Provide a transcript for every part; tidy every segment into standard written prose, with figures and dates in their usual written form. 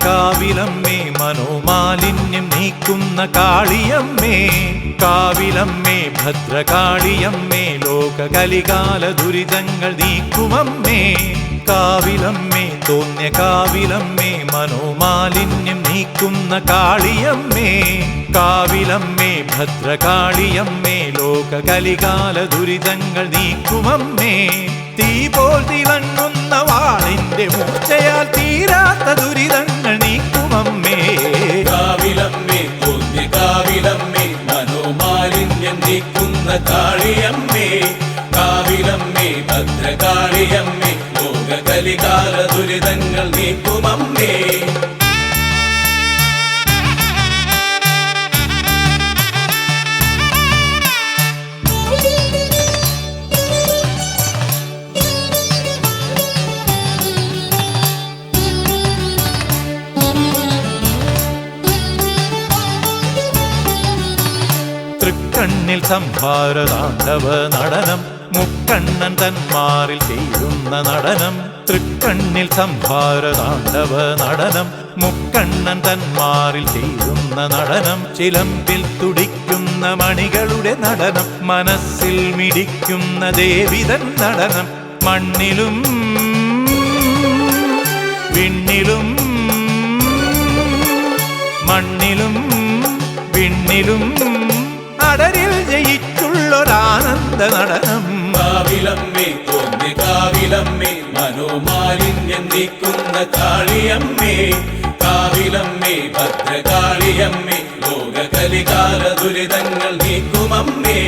കാവിലമ്മേ മനോമാലിന്യം നീക്കുന്ന കാളിയമ്മേ കാവിലമ്മേ ഭദ്രകാളിയമ്മേ ലോകകലികാല ദുരിതങ്ങൾ നീക്കുമമ്മേ കാവിലമ്മേ തോന്നിയ കാവിലമ്മേ മനോമാലിന്യം നീക്കുന്ന കാളിയമ്മേ കാവിലമ്മേ ഭദ്രകാളിയമ്മേ ലോകകലികാല ദുരിതങ്ങൾ നീക്കുമമ്മേ തീ പോൽ തിളങ്ങുന്ന വാളിന്റെ മൂർച്ചയാൽ തീരാത്ത ദുരിതങ്ങൾ നീക്കുമമ്മേ കാവിലമ്മേ തോന്നിയ കാവിലമ്മേ മനോമാലിന്യം നീക്കുന്ന കാളിയമ്മേ കാവിലമ്മേ ഭദ്രകാളിയമ്മേ ലോകകലികാല ദുരിതങ്ങൾ നീക്കുമമ്മേ തൃക്കണ്ണിൽ സംഹാരതാണ്ഡവ നടനം മുക്കണ്ണൻ തന്മാറിൽ ചെയ്യുന്ന നടനം തൃക്കണ്ണിൽ സംഹാരതാണ്ഡവ നടനം മുക്കണ്ണൻ തന്മാറിൽ ചെയ്യുന്ന നടനം ചിലമ്പിൽ തുടിക്കുന്ന മണികളുടെ നടനം മനസ്സിൽ മിടിക്കുന്ന ദേവിതൻ നടനം മണ്ണിലും വിണ്ണിലും മണ്ണിലും വിണ്ണിലും അടരിൽ ജയിച്ചുള്ളൊരാനന്ദ നടനം കാവിലമ്മേ തോന്നി കാവിലമ്മേ മനോമാലിന്യം നീക്കുന്ന കാളിയമ്മേ കാവിലമ്മേ ഭദ്രകാളിയമ്മേ ലോകകലികാല ദുരിതങ്ങൾ നീക്കുമമ്മേ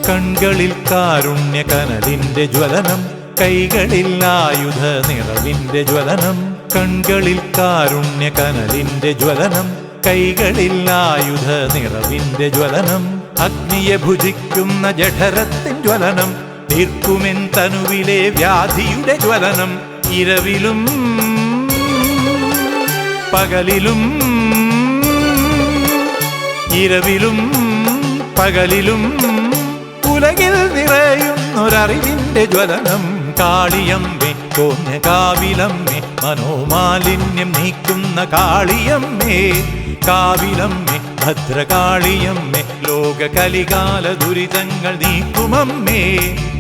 കൺകളിൽ കാരുണ്യ കനലിന്റെ ജ്വലനം കൈകളിൽ ആയുധ നിറവിന്റെ ജ്വലനം കൺകളിൽ കാരുണ്യ കനലിന്റെ ജ്വലനം കൈകളിൽ ആയുധ നിറവിന്റെ ജ്വലനം അഗ്നിയെ ഭുജിക്കുന്ന ജഠരത്തിൻ ജ്വലനം തീർക്കുമെൻ തനുവിലെ വ്യാധിയുടെ ജ്വലനം ഇരവിലും പകലിലും ഇരവിലും പകലിലും ഉലകിൽ നിറയുന്നൊരറിവിന്റെ ജ്വലനം കാളിയമ്മേ തോന്നിയ കാവിലമ്മേ മനോമാലിന്യം നീക്കുന്ന കാളിയമ്മേ കാവിലമ്മേ ഭദ്രകാളിയമ്മേ ലോകകലികാല ദുരിതങ്ങൾ നീക്കുമമ്മേ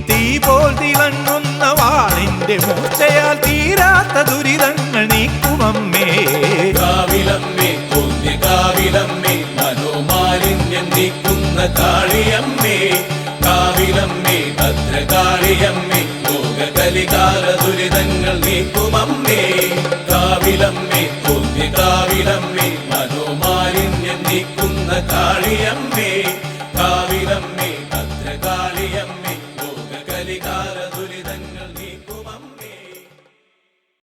തീ പോൽ തിളങ്ങുന്ന വാളിന്റെ മൂർച്ചയാൽ തീരാത്ത ദുരിതങ്ങൾ നീക്കുമമ്മേ കാവിലമ്മേ തോന്നിയ കാവിലമ്മേ മനോമാലിന്യം നീക്കുന്ന കാളിയമ്മേ കാവിലമ്മേ ഭദ്രകാളിയമ്മേ ലോകകലികാല ദുരിതങ്ങൾ നീക്കുമമ്മേ കാവിലമ്മേ തോന്നി കാവിലമ്മേ മനോമാലിന്യം നീക്കുന്ന കാളിയമ്മേ